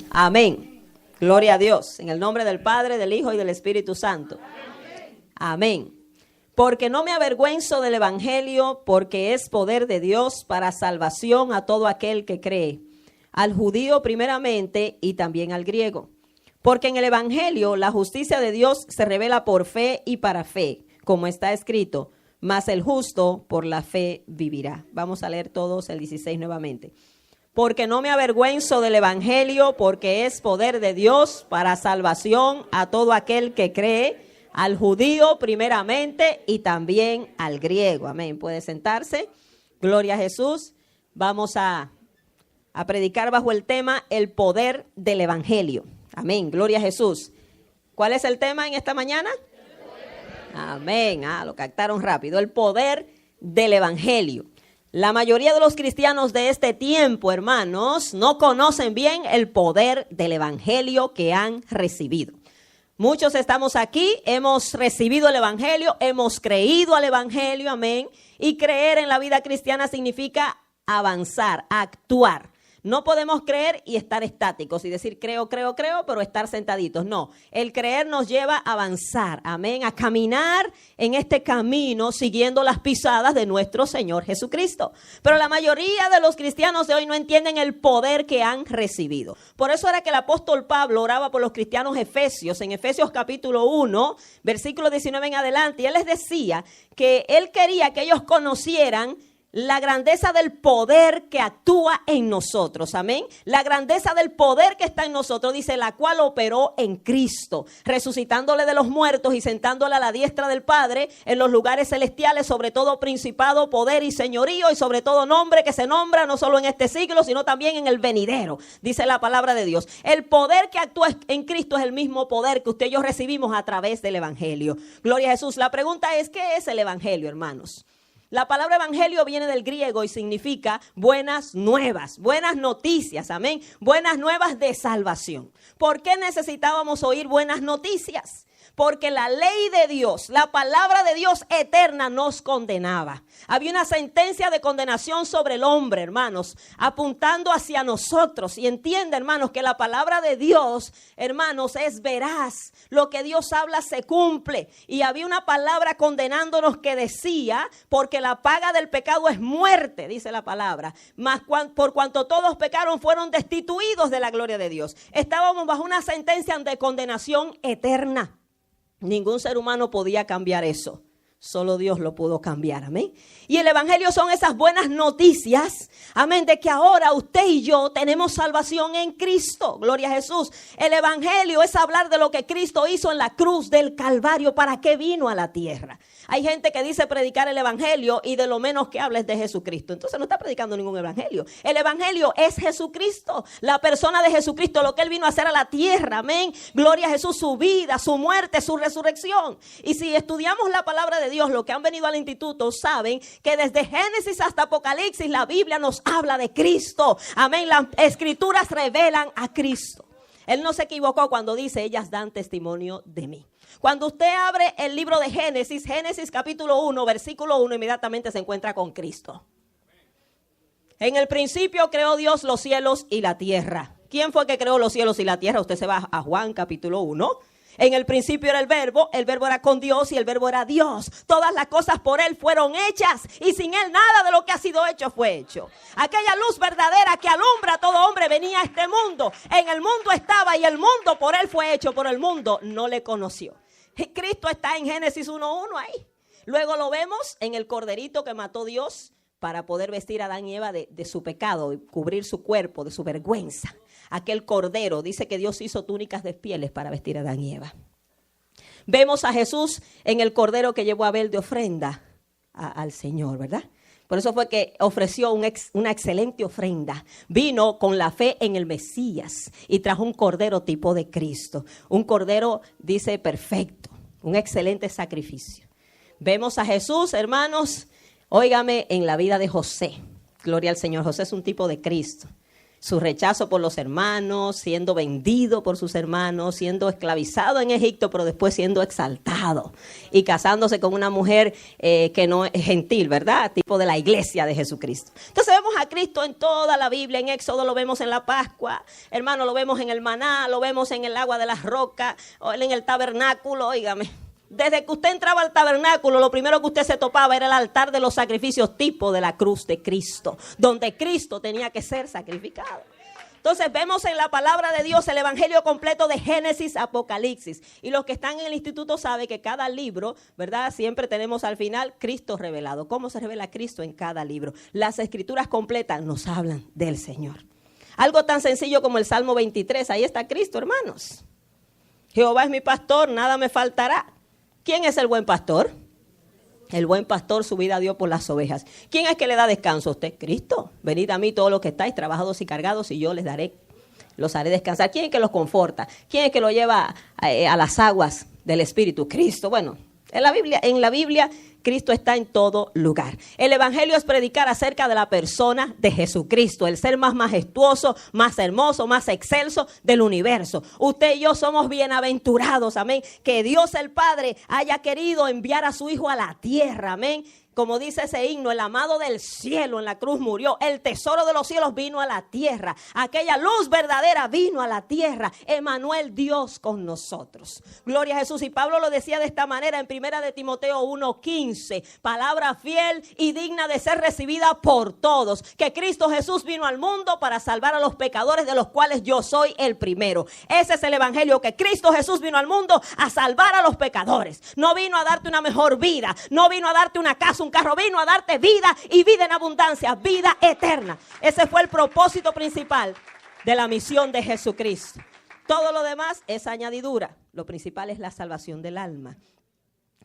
Amén. Gloria a Dios. En el nombre del Padre, del Hijo y del Espíritu Santo. Amén. Porque no me avergüenzo del Evangelio, porque es poder de Dios para salvación a todo aquel que cree, al judío primeramente y también al griego. Porque en el Evangelio la justicia de Dios se revela por fe y para fe, como está escrito, mas el justo por la fe vivirá. Vamos a leer todos el 16 nuevamente. Porque no me avergüenzo del Evangelio, porque es poder de Dios para salvación a todo aquel que cree, al judío primeramente y también al griego. Amén. Puede sentarse. Gloria a Jesús. Vamos a predicar bajo el tema el poder del Evangelio. Amén. Gloria a Jesús. ¿Cuál es el tema en esta mañana? Amén. Lo captaron rápido. El poder del Evangelio. La mayoría de los cristianos de este tiempo, hermanos, no conocen bien el poder del Evangelio que han recibido. Muchos estamos aquí, hemos recibido el Evangelio, hemos creído al Evangelio, amén. Y creer en la vida cristiana significa avanzar, actuar. No podemos creer y estar estáticos y decir creo, pero estar sentaditos. No, el creer nos lleva a avanzar, amén, a caminar en este camino siguiendo las pisadas de nuestro Señor Jesucristo. Pero la mayoría de los cristianos de hoy no entienden el poder que han recibido. Por eso era que el apóstol Pablo oraba por los cristianos efesios, en Efesios capítulo 1, versículo 19 en adelante, y él les decía que él quería que ellos conocieran la grandeza del poder que actúa en nosotros, amén. La grandeza del poder que está en nosotros, dice, la cual operó en Cristo, resucitándole de los muertos y sentándole a la diestra del Padre en los lugares celestiales, sobre todo principado, poder y señorío, y sobre todo nombre que se nombra no solo en este siglo, sino también en el venidero, dice la palabra de Dios. El poder que actúa en Cristo es el mismo poder que usted y yo recibimos a través del Evangelio. Gloria a Jesús. La pregunta es, ¿qué es el Evangelio, hermanos? La palabra evangelio viene del griego y significa buenas nuevas, buenas noticias, amén, buenas nuevas de salvación. ¿Por qué necesitábamos oír buenas noticias? Porque la ley de Dios, la palabra de Dios eterna nos condenaba. Había una sentencia de condenación sobre el hombre, hermanos, apuntando hacia nosotros. Y entiende, hermanos, que la palabra de Dios, hermanos, es veraz. Lo que Dios habla se cumple. Y había una palabra condenándonos que decía, porque la paga del pecado es muerte, dice la palabra. Mas por cuanto todos pecaron, fueron destituidos de la gloria de Dios. Estábamos bajo una sentencia de condenación eterna. Ningún ser humano podía cambiar eso. Solo Dios lo pudo cambiar, amén. Y el Evangelio son esas buenas noticias, amén, de que ahora usted y yo tenemos salvación en Cristo. Gloria a Jesús. El Evangelio es hablar de lo que Cristo hizo en la cruz del Calvario. ¿Para qué vino a la tierra? Hay gente que dice predicar el Evangelio y de lo menos que habla es de Jesucristo. Entonces no está predicando ningún Evangelio. El Evangelio es Jesucristo, la persona de Jesucristo, lo que Él vino a hacer a la tierra, amén. Gloria a Jesús, su vida, su muerte, su resurrección. Y si estudiamos la palabra de Dios, los que han venido al instituto saben que desde Génesis hasta Apocalipsis la Biblia nos habla de Cristo, amén. Las escrituras revelan a Cristo. Él no se equivocó cuando dice, ellas dan testimonio de mí. Cuando usted abre el libro de Génesis, Génesis capítulo 1, versículo 1, inmediatamente se encuentra con Cristo. En el principio creó Dios los cielos y la tierra. ¿Quién fue que creó los cielos y la tierra? Usted se va a Juan capítulo 1. En el principio era el verbo era con Dios y el verbo era Dios. Todas las cosas por Él fueron hechas y sin Él nada de lo que ha sido hecho fue hecho. Aquella luz verdadera que alumbra a todo hombre venía a este mundo. En el mundo estaba y el mundo por Él fue hecho, pero el mundo no le conoció. Y Cristo está en Génesis 1:1 ahí. Luego lo vemos en el corderito que mató Dios para poder vestir a Adán y Eva de su pecado y cubrir su cuerpo de su vergüenza. Aquel cordero, dice que Dios hizo túnicas de pieles para vestir a Adán y Eva. Vemos a Jesús en el cordero que llevó a Abel de ofrenda al Señor, ¿verdad? Por eso fue que ofreció una excelente ofrenda. Vino con la fe en el Mesías y trajo un cordero tipo de Cristo. Un cordero, dice, perfecto. Un excelente sacrificio. Vemos a Jesús, hermanos, óigame, en la vida de José. Gloria al Señor. José es un tipo de Cristo. Su rechazo por los hermanos, siendo vendido por sus hermanos, siendo esclavizado en Egipto, pero después siendo exaltado y casándose con una mujer que no es gentil, ¿verdad? Tipo de la iglesia de Jesucristo. Entonces vemos a Cristo en toda la Biblia, en Éxodo lo vemos en la Pascua, hermano, lo vemos en el maná, lo vemos en el agua de las rocas, en el tabernáculo, óigame. Desde que usted entraba al tabernáculo, lo primero que usted se topaba era el altar de los sacrificios, tipo de la cruz de Cristo, donde Cristo tenía que ser sacrificado. Entonces vemos en la palabra de Dios el evangelio completo de Génesis, Apocalipsis. Y los que están en el instituto saben que cada libro, ¿verdad? Siempre tenemos al final Cristo revelado. ¿Cómo se revela Cristo en cada libro? Las escrituras completas nos hablan del Señor. Algo tan sencillo como el Salmo 23, ahí está Cristo, hermanos. Jehová es mi pastor, nada me faltará. ¿Quién es el buen pastor? El buen pastor su vida dio por las ovejas. ¿Quién es que le da descanso a usted? Cristo. Venid a mí todos los que estáis trabajados y cargados y yo los haré descansar. ¿Quién es que los conforta? ¿Quién es que los lleva a las aguas del Espíritu? Cristo. Bueno, en la Biblia Cristo está en todo lugar. El evangelio es predicar acerca de la persona de Jesucristo, el ser más majestuoso, más hermoso, más excelso del universo. Usted y yo somos bienaventurados, amén. Que Dios el Padre haya querido enviar a su Hijo a la tierra, amén. Como dice ese himno, el amado del cielo en la cruz murió. El tesoro de los cielos vino a la tierra. Aquella luz verdadera vino a la tierra. Emmanuel, Dios con nosotros. Gloria a Jesús. Y Pablo lo decía de esta manera en 1 de Timoteo 1:15. Palabra fiel y digna de ser recibida por todos. Que Cristo Jesús vino al mundo para salvar a los pecadores, de los cuales yo soy el primero. Ese es el evangelio, que Cristo Jesús vino al mundo a salvar a los pecadores. No vino a darte una mejor vida. No vino a darte una casa, un carro, vino a darte vida y vida en abundancia, vida eterna. Ese fue el propósito principal de la misión de Jesucristo. Todo lo demás es añadidura. Lo principal es la salvación del alma.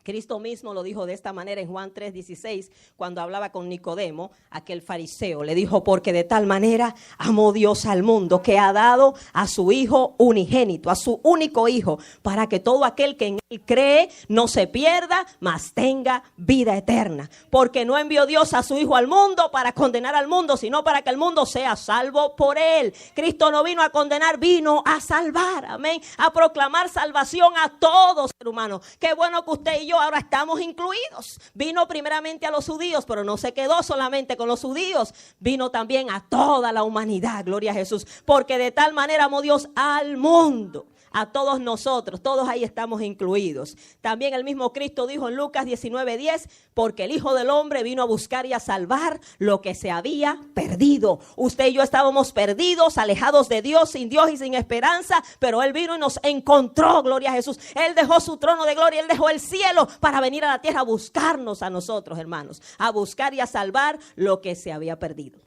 Cristo mismo lo dijo de esta manera en Juan 3:16, cuando hablaba con Nicodemo, aquel fariseo. Le dijo: porque de tal manera amó Dios al mundo, que ha dado a su Hijo unigénito, a su único Hijo, para que todo aquel que en él cree no se pierda, mas tenga vida eterna. Porque no envió Dios a su Hijo al mundo para condenar al mundo, sino para que el mundo sea salvo por él. Cristo no vino a condenar, vino a salvar, amén, a proclamar salvación a todo ser humano. Qué bueno que usted y yo ahora estamos incluidos. Vino primeramente a los judíos, pero no se quedó solamente con los judíos. Vino también a toda la humanidad, gloria a Jesús. Porque de tal manera amó Dios al mundo, a todos nosotros, todos ahí estamos incluidos. También el mismo Cristo dijo en Lucas 19:10, porque el Hijo del Hombre vino a buscar y a salvar lo que se había perdido. Usted y yo estábamos perdidos, alejados de Dios, sin Dios y sin esperanza, pero Él vino y nos encontró, gloria a Jesús. Él dejó su trono de gloria, Él dejó el cielo para venir a la tierra a buscarnos a nosotros, hermanos, a buscar y a salvar lo que se había perdido.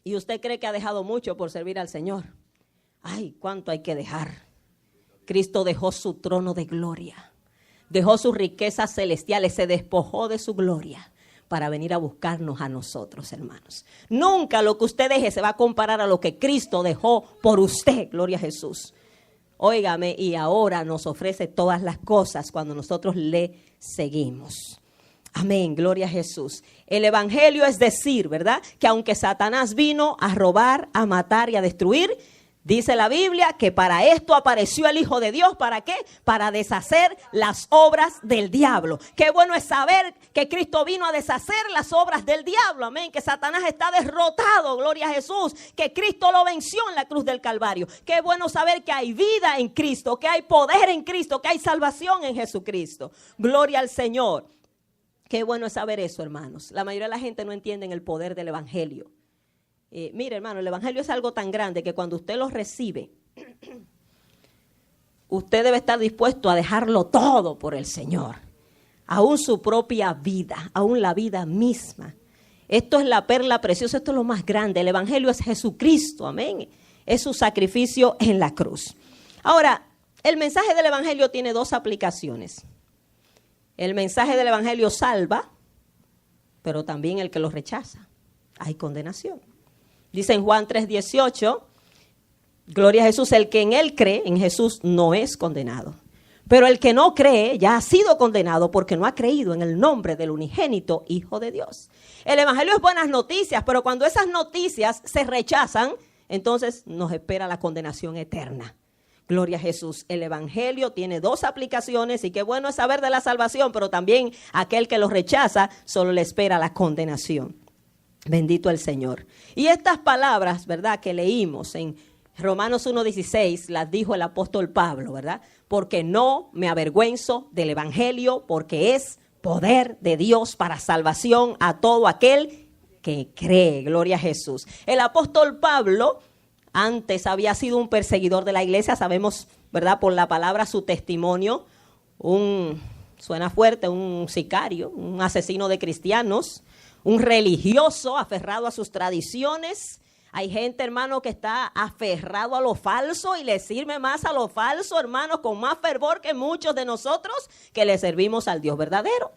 ¿Y usted cree que ha dejado mucho por servir al Señor? Ay, ¿cuánto hay que dejar? Cristo dejó su trono de gloria, dejó sus riquezas celestiales, se despojó de su gloria para venir a buscarnos a nosotros, hermanos. Nunca lo que usted deje se va a comparar a lo que Cristo dejó por usted, gloria a Jesús. Óigame, y ahora nos ofrece todas las cosas cuando nosotros le seguimos. Amén, gloria a Jesús. El evangelio es decir, ¿verdad?, que aunque Satanás vino a robar, a matar y a destruir, dice la Biblia que para esto apareció el Hijo de Dios. ¿Para qué? Para deshacer las obras del diablo. Qué bueno es saber que Cristo vino a deshacer las obras del diablo. Amén. Que Satanás está derrotado. Gloria a Jesús. Que Cristo lo venció en la cruz del Calvario. Qué bueno saber que hay vida en Cristo, que hay poder en Cristo, que hay salvación en Jesucristo. Gloria al Señor. Qué bueno es saber eso, hermanos. La mayoría de la gente no entiende el poder del evangelio. Mire, hermano, el evangelio es algo tan grande que cuando usted lo recibe, usted debe estar dispuesto a dejarlo todo por el Señor, aún su propia vida, aún la vida misma. Esto es la perla preciosa, esto es lo más grande. El evangelio es Jesucristo, amén. Es su sacrificio en la cruz. Ahora, el mensaje del evangelio tiene dos aplicaciones. El mensaje del evangelio salva, pero también el que lo rechaza, hay condenación. Dice en Juan 3:18, gloria a Jesús, el que en él cree, en Jesús, no es condenado. Pero el que no cree ya ha sido condenado porque no ha creído en el nombre del unigénito Hijo de Dios. El evangelio es buenas noticias, pero cuando esas noticias se rechazan, entonces nos espera la condenación eterna. Gloria a Jesús. El evangelio tiene dos aplicaciones y qué bueno es saber de la salvación, pero también aquel que lo rechaza solo le espera la condenación. Bendito el Señor. Y estas palabras, ¿verdad?, que leímos en Romanos 1:16, las dijo el apóstol Pablo, ¿verdad? Porque no me avergüenzo del evangelio, porque es poder de Dios para salvación a todo aquel que cree. Gloria a Jesús. El apóstol Pablo antes había sido un perseguidor de la iglesia, sabemos, ¿verdad?, por la palabra su testimonio, suena fuerte, un sicario, un asesino de cristianos, un religioso aferrado a sus tradiciones. Hay gente, hermano, que está aferrado a lo falso y le sirve más a lo falso, hermano, con más fervor que muchos de nosotros que le servimos al Dios verdadero.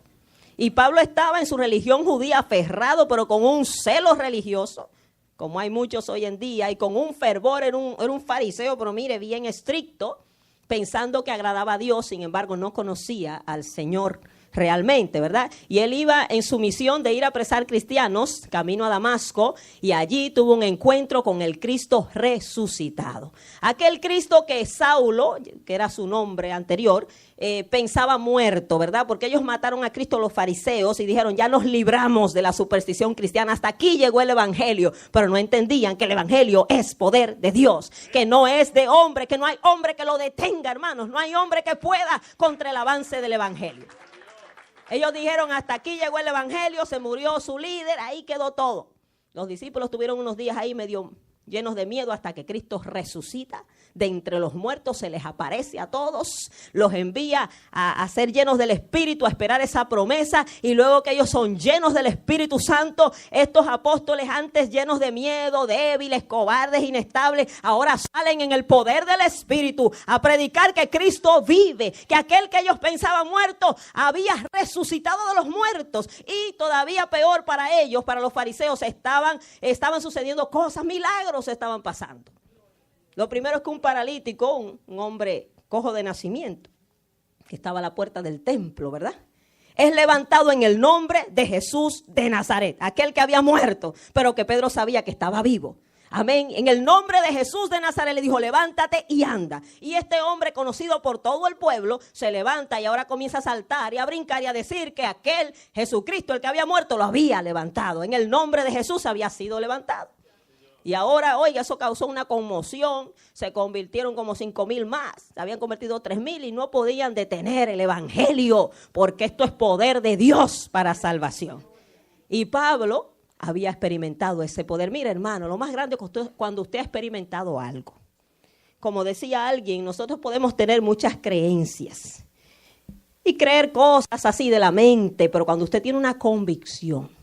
Y Pablo estaba en su religión judía aferrado, pero con un celo religioso, como hay muchos hoy en día, y con un fervor, era un fariseo, pero mire, bien estricto, pensando que agradaba a Dios, sin embargo no conocía al Señor realmente, ¿verdad? Y él iba en su misión de ir a apresar cristianos, camino a Damasco, y allí tuvo un encuentro con el Cristo resucitado. Aquel Cristo que Saulo, que era su nombre anterior, pensaba muerto, ¿verdad? Porque ellos mataron a Cristo los fariseos y dijeron, ya nos libramos de la superstición cristiana, hasta aquí llegó el evangelio, pero no entendían que el evangelio es poder de Dios, que no es de hombre, que no hay hombre que lo detenga, hermanos, no hay hombre que pueda contra el avance del evangelio. Ellos dijeron, hasta aquí llegó el evangelio, se murió su líder, ahí quedó todo. Los discípulos tuvieron unos días ahí medio llenos de miedo hasta que Cristo resucita de entre los muertos, se les aparece a todos, los envía a ser llenos del Espíritu, a esperar esa promesa, y luego que ellos son llenos del Espíritu Santo, estos apóstoles antes llenos de miedo, débiles, cobardes, inestables, ahora salen en el poder del Espíritu a predicar que Cristo vive, que aquel que ellos pensaban muerto había resucitado de los muertos, y todavía peor para ellos, para los fariseos, estaban sucediendo cosas, milagros estaban pasando. Lo primero es que un paralítico, un hombre cojo de nacimiento, que estaba a la puerta del templo, ¿verdad?, es levantado en el nombre de Jesús de Nazaret, aquel que había muerto, pero que Pedro sabía que estaba vivo. Amén. En el nombre de Jesús de Nazaret le dijo, levántate y anda. Y este hombre, conocido por todo el pueblo, se levanta y ahora comienza a saltar y a brincar y a decir que aquel Jesucristo, el que había muerto, lo había levantado. En el nombre de Jesús había sido levantado. Y ahora, oiga, eso causó una conmoción, se convirtieron como 5,000 más, se habían convertido 3,000 y no podían detener el evangelio, porque esto es poder de Dios para salvación. Y Pablo había experimentado ese poder. Mira, hermano, lo más grande es cuando usted ha experimentado algo. Como decía alguien, nosotros podemos tener muchas creencias y creer cosas así de la mente, pero cuando usted tiene una convicción,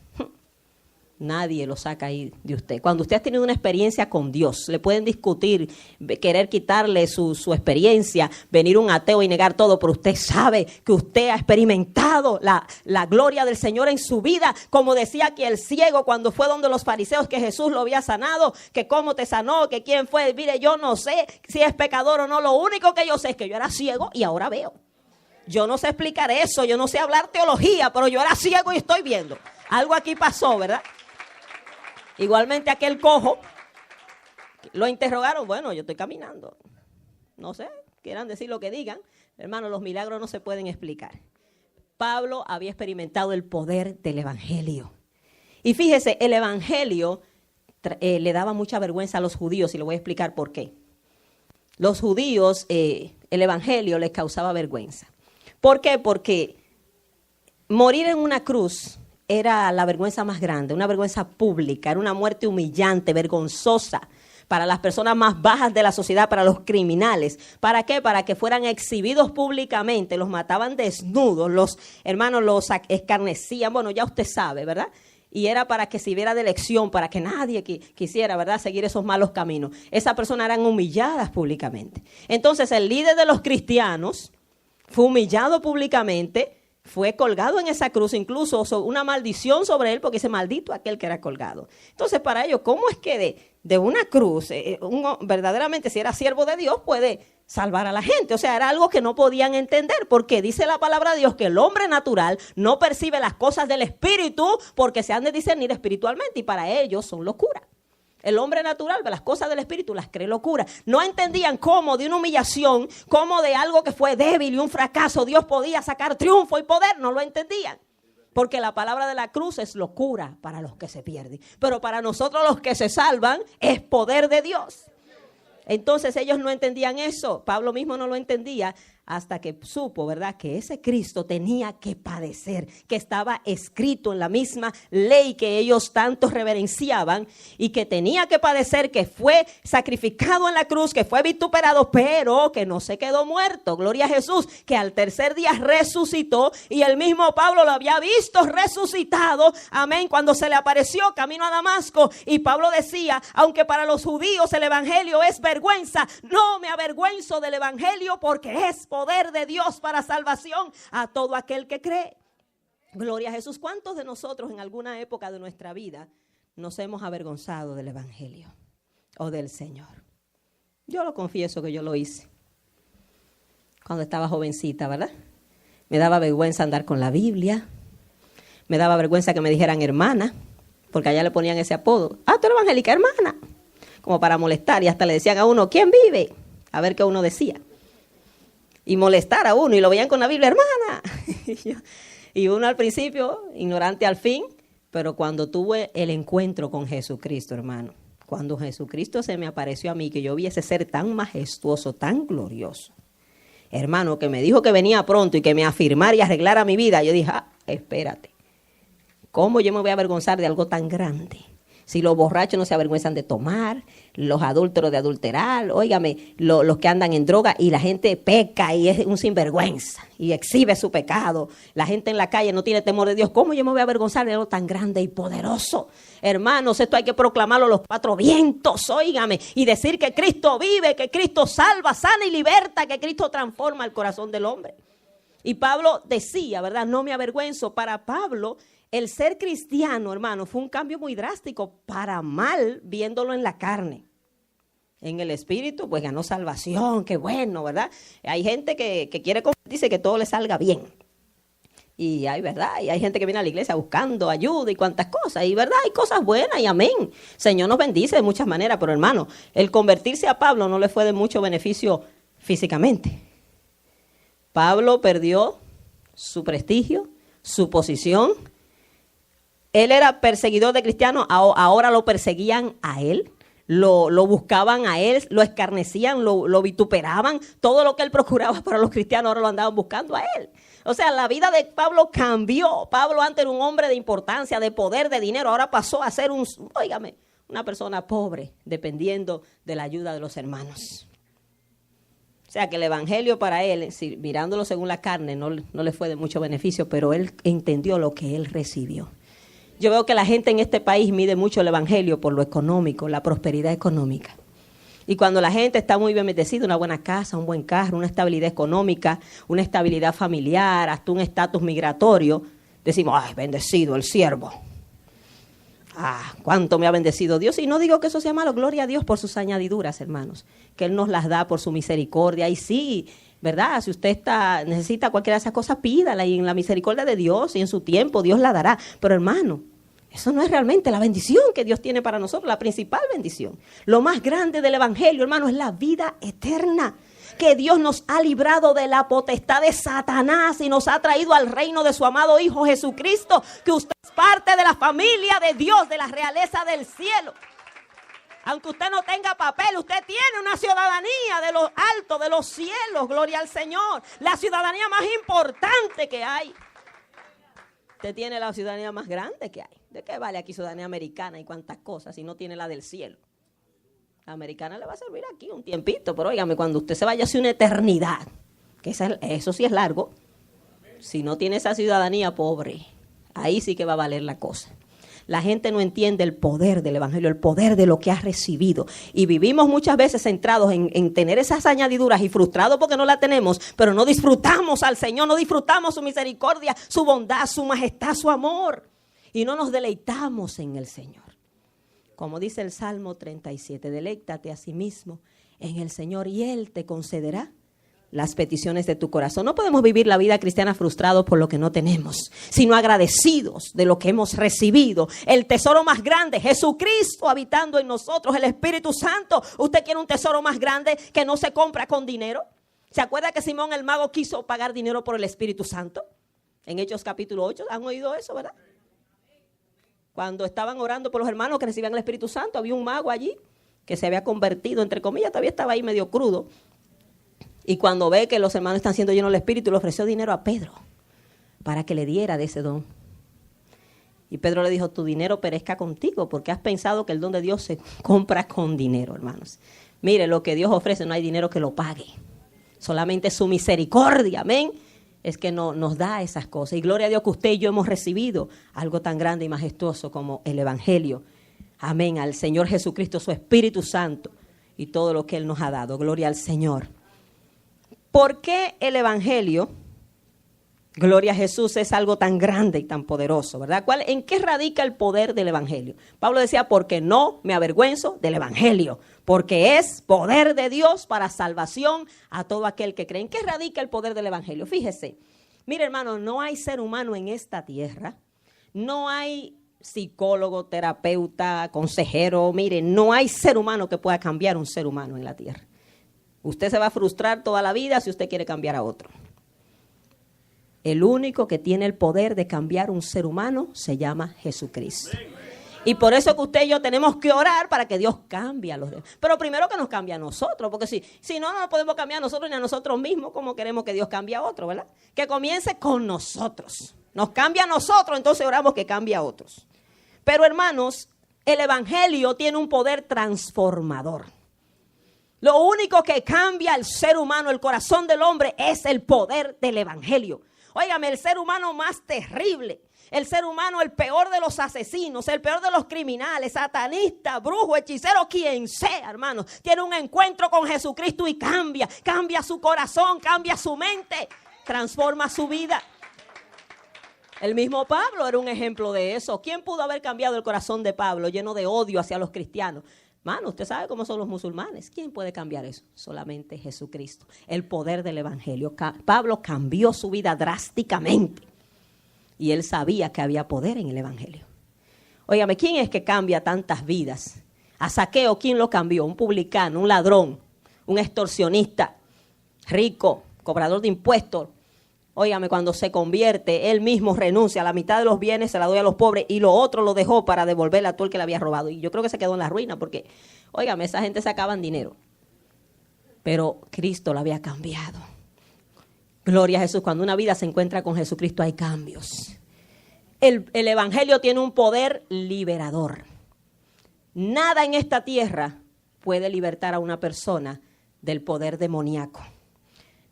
nadie lo saca ahí de usted. Cuando usted ha tenido una experiencia con Dios, le pueden discutir, querer quitarle su experiencia, venir un ateo y negar todo, pero usted sabe que usted ha experimentado la gloria del Señor en su vida. Como decía aquí el ciego cuando fue donde los fariseos, que Jesús lo había sanado, que cómo te sanó, que quién fue. Mire, yo no sé si es pecador o no, lo único que yo sé es que yo era ciego y ahora veo. Yo no sé explicar eso, yo no sé hablar teología, pero yo era ciego y estoy viendo. Algo aquí pasó, ¿verdad? Igualmente aquel cojo, lo interrogaron, bueno, yo estoy caminando, no sé, quieran decir lo que digan, hermano, los milagros no se pueden explicar. Pablo había experimentado el poder del evangelio. Y fíjese, el evangelio le daba mucha vergüenza a los judíos, y le voy a explicar por qué. Los judíos, el evangelio les causaba vergüenza. ¿Por qué? Porque morir en una cruz era la vergüenza más grande, una vergüenza pública, era una muerte humillante, vergonzosa para las personas más bajas de la sociedad, para los criminales. ¿Para qué? Para que fueran exhibidos públicamente, los mataban desnudos, los hermanos los escarnecían, bueno, ya usted sabe, ¿verdad? Y era para que sirviera de lección, para que nadie quisiera, ¿verdad?, seguir esos malos caminos. Esas personas eran humilladas públicamente. Entonces, el líder de los cristianos fue humillado públicamente, fue colgado en esa cruz, incluso una maldición sobre él, porque ese maldito aquel que era colgado. Entonces, para ellos, ¿cómo es que de una cruz, verdaderamente, si era siervo de Dios, puede salvar a la gente? O sea, era algo que no podían entender, porque dice la palabra de Dios que el hombre natural no percibe las cosas del Espíritu, porque se han de discernir espiritualmente, y para ellos son locura. El hombre natural, las cosas del espíritu, las cree locura. No entendían cómo de una humillación, cómo de algo que fue débil y un fracaso, Dios podía sacar triunfo y poder. No lo entendían. Porque la palabra de la cruz es locura para los que se pierden. Pero para nosotros los que se salvan es poder de Dios. Entonces ellos no entendían eso. Pablo mismo no lo entendía hasta que supo, ¿verdad?, que ese Cristo tenía que padecer, que estaba escrito en la misma ley que ellos tanto reverenciaban y que tenía que padecer, que fue sacrificado en la cruz, que fue vituperado, pero que no se quedó muerto. Gloria a Jesús, que al tercer día resucitó y el mismo Pablo lo había visto resucitado. Amén, cuando se le apareció camino a Damasco y Pablo decía, aunque para los judíos el evangelio es vergüenza, no me avergüenzo del evangelio porque es poder de Dios para salvación a todo aquel que cree. Gloria a Jesús. ¿Cuántos de nosotros en alguna época de nuestra vida nos hemos avergonzado del evangelio o del Señor? Yo lo confieso que yo lo hice cuando estaba jovencita, ¿verdad? Me daba vergüenza andar con la Biblia, me daba vergüenza que me dijeran hermana, porque allá le ponían ese apodo. Ah, tú eres evangélica, hermana, como para molestar, y hasta le decían a uno, ¿quién vive? A ver qué uno decía. Y molestar a uno, y lo veían con la Biblia, hermana. Y uno al principio, ignorante al fin, pero cuando tuve el encuentro con Jesucristo, hermano, cuando Jesucristo se me apareció a mí, que yo vi ese ser tan majestuoso, tan glorioso, hermano, que me dijo que venía pronto y que me afirmara y arreglara mi vida, yo dije, espérate, ¿cómo yo me voy a avergonzar de algo tan grande? Si los borrachos no se avergüenzan de tomar, los adúlteros de adulterar, óigame, los que andan en droga y la gente peca y es un sinvergüenza y exhibe su pecado. La gente en la calle no tiene temor de Dios. ¿Cómo yo me voy a avergonzar de algo tan grande y poderoso? Hermanos, esto hay que proclamarlo a los cuatro vientos, óigame, y decir que Cristo vive, que Cristo salva, sana y liberta, que Cristo transforma el corazón del hombre. Y Pablo decía, ¿verdad? No me avergüenzo. Para Pablo, el ser cristiano, hermano, fue un cambio muy drástico para mal viéndolo en la carne. En el espíritu, pues ganó salvación, qué bueno, ¿verdad? Hay gente que quiere convertirse, que todo le salga bien. Y hay, ¿verdad? Y hay gente que viene a la iglesia buscando ayuda y cuantas cosas. Y, ¿verdad? Hay cosas buenas y amén. Señor nos bendice de muchas maneras, pero hermano, el convertirse a Pablo no le fue de mucho beneficio físicamente. Pablo perdió su prestigio, su posición. Él era perseguidor de cristianos, ahora lo perseguían a él, lo buscaban a él, lo escarnecían, lo vituperaban. Todo lo que él procuraba para los cristianos ahora lo andaban buscando a él. O sea, la vida de Pablo cambió. Pablo antes era un hombre de importancia, de poder, de dinero. Ahora pasó a ser una persona pobre, dependiendo de la ayuda de los hermanos. O sea, que el evangelio para él, mirándolo según la carne, no le fue de mucho beneficio, pero él entendió lo que él recibió. Yo veo que la gente en este país mide mucho el evangelio por lo económico, la prosperidad económica. Y cuando la gente está muy bien bendecida, una buena casa, un buen carro, una estabilidad económica, una estabilidad familiar, hasta un estatus migratorio, decimos, ¡ay, bendecido el siervo! ¡Ah, cuánto me ha bendecido Dios! Y no digo que eso sea malo, gloria a Dios por sus añadiduras, hermanos, que Él nos las da por su misericordia. Y sí, ¿verdad? Si usted necesita cualquiera de esas cosas, pídala, y en la misericordia de Dios y en su tiempo Dios la dará. Pero hermano, eso no es realmente la bendición que Dios tiene para nosotros, la principal bendición. Lo más grande del evangelio, hermano, es la vida eterna. Que Dios nos ha librado de la potestad de Satanás y nos ha traído al reino de su amado Hijo Jesucristo. Que usted es parte de la familia de Dios, de la realeza del cielo. Aunque usted no tenga papel, usted tiene una ciudadanía de lo alto, de los cielos, gloria al Señor. La ciudadanía más importante que hay. Usted tiene la ciudadanía más grande que hay. ¿De qué vale aquí ciudadanía americana y cuántas cosas si no tiene la del cielo? La americana le va a servir aquí un tiempito, pero óigame, cuando usted se vaya hacia una eternidad, que eso sí es largo, si no tiene esa ciudadanía, pobre, ahí sí que va a valer la cosa. La gente no entiende el poder del evangelio, el poder de lo que ha recibido. Y vivimos muchas veces centrados en tener esas añadiduras y frustrados porque no la tenemos, pero no disfrutamos al Señor, no disfrutamos su misericordia, su bondad, su majestad, su amor. Y no nos deleitamos en el Señor. Como dice el Salmo 37, deleítate a sí mismo en el Señor y Él te concederá las peticiones de tu corazón. No podemos vivir la vida cristiana frustrados por lo que no tenemos, sino agradecidos de lo que hemos recibido. El tesoro más grande, Jesucristo habitando en nosotros, el Espíritu Santo. ¿Usted quiere un tesoro más grande que no se compra con dinero? ¿Se acuerda que Simón el mago quiso pagar dinero por el Espíritu Santo? En Hechos capítulo 8, ¿han oído eso, verdad? Cuando estaban orando por los hermanos que recibían el Espíritu Santo, había un mago allí que se había convertido, entre comillas, todavía estaba ahí medio crudo. Y cuando ve que los hermanos están siendo llenos del Espíritu, le ofreció dinero a Pedro para que le diera de ese don. Y Pedro le dijo, tu dinero perezca contigo, porque has pensado que el don de Dios se compra con dinero, hermanos. Mire, lo que Dios ofrece no hay dinero que lo pague. Solamente su misericordia, amén, es que nos da esas cosas. Y gloria a Dios que usted y yo hemos recibido algo tan grande y majestuoso como el Evangelio. Amén, al Señor Jesucristo, su Espíritu Santo y todo lo que Él nos ha dado. Gloria al Señor. ¿Por qué el Evangelio, gloria a Jesús, es algo tan grande y tan poderoso, verdad? ¿En qué radica el poder del Evangelio? Pablo decía, porque no me avergüenzo del Evangelio, porque es poder de Dios para salvación a todo aquel que cree. ¿En qué radica el poder del Evangelio? Fíjese, mire hermano, no hay ser humano en esta tierra, no hay psicólogo, terapeuta, consejero, mire, no hay ser humano que pueda cambiar un ser humano en la tierra. Usted se va a frustrar toda la vida si usted quiere cambiar a otro. El único que tiene el poder de cambiar un ser humano se llama Jesucristo. Y por eso que usted y yo tenemos que orar para que Dios cambie a los demás. Pero primero que nos cambie a nosotros, porque si no nos podemos cambiar a nosotros ni a nosotros mismos, ¿cómo queremos que Dios cambie a otro, verdad? Que comience con nosotros. Nos cambia a nosotros, entonces oramos que cambie a otros. Pero hermanos, el Evangelio tiene un poder transformador. Lo único que cambia al ser humano, el corazón del hombre, es el poder del Evangelio. Óigame, el ser humano más terrible, el ser humano el peor de los asesinos, el peor de los criminales, satanista, brujo, hechicero, quien sea, hermano, tiene un encuentro con Jesucristo y cambia su corazón, cambia su mente, transforma su vida. El mismo Pablo era un ejemplo de eso. ¿Quién pudo haber cambiado el corazón de Pablo, lleno de odio hacia los cristianos? Mano, usted sabe cómo son los musulmanes. ¿Quién puede cambiar eso? Solamente Jesucristo. El poder del Evangelio. Pablo cambió su vida drásticamente. Y él sabía que había poder en el Evangelio. Óigame, ¿quién es que cambia tantas vidas? A Zaqueo, ¿quién lo cambió? Un publicano, un ladrón, un extorsionista, rico, cobrador de impuestos. Óigame, cuando se convierte, él mismo renuncia a la mitad de los bienes, se la doy a los pobres y lo otro lo dejó para devolverle a todo el que le había robado. Y yo creo que se quedó en la ruina porque, óigame, esa gente sacaban dinero. Pero Cristo lo había cambiado. Gloria a Jesús. Cuando una vida se encuentra con Jesucristo hay cambios. El Evangelio tiene un poder liberador. Nada en esta tierra puede libertar a una persona del poder demoníaco.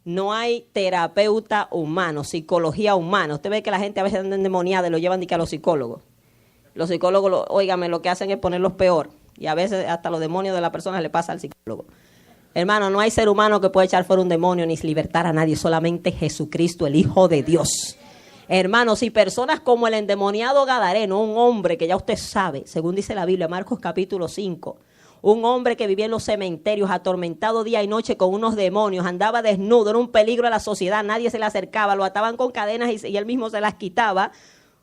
No hay terapeuta humano, psicología humana. Usted ve que la gente a veces anda endemoniada y lo llevan a los psicólogos. Los psicólogos, óigame, lo que hacen es ponerlos peor. Y a veces hasta los demonios de la persona le pasa al psicólogo. Hermano, no hay ser humano que pueda echar fuera un demonio ni libertar a nadie. Solamente Jesucristo, el Hijo de Dios. Hermano, si personas como el endemoniado Gadareno, un hombre que ya usted sabe, según dice la Biblia, Marcos capítulo 5, un hombre que vivía en los cementerios, atormentado día y noche con unos demonios, andaba desnudo, era un peligro a la sociedad, nadie se le acercaba, lo ataban con cadenas y él mismo se las quitaba.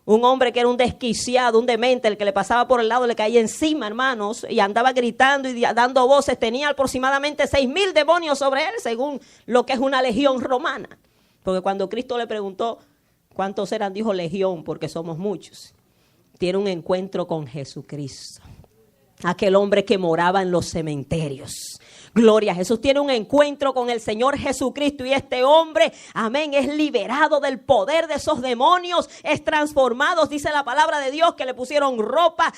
Un hombre que era un desquiciado, un demente, el que le pasaba por el lado le caía encima, hermanos, y andaba gritando y dando voces. Tenía aproximadamente 6,000 demonios sobre él, según lo que es una legión romana. Porque cuando Cristo le preguntó cuántos eran, dijo legión, porque somos muchos. Tiene un encuentro con Jesucristo. Aquel hombre que moraba en los cementerios. Gloria a Jesús. Tiene un encuentro con el Señor Jesucristo y este hombre, amén, es liberado del poder de esos demonios, es transformado. Dice la palabra de Dios que le pusieron ropa,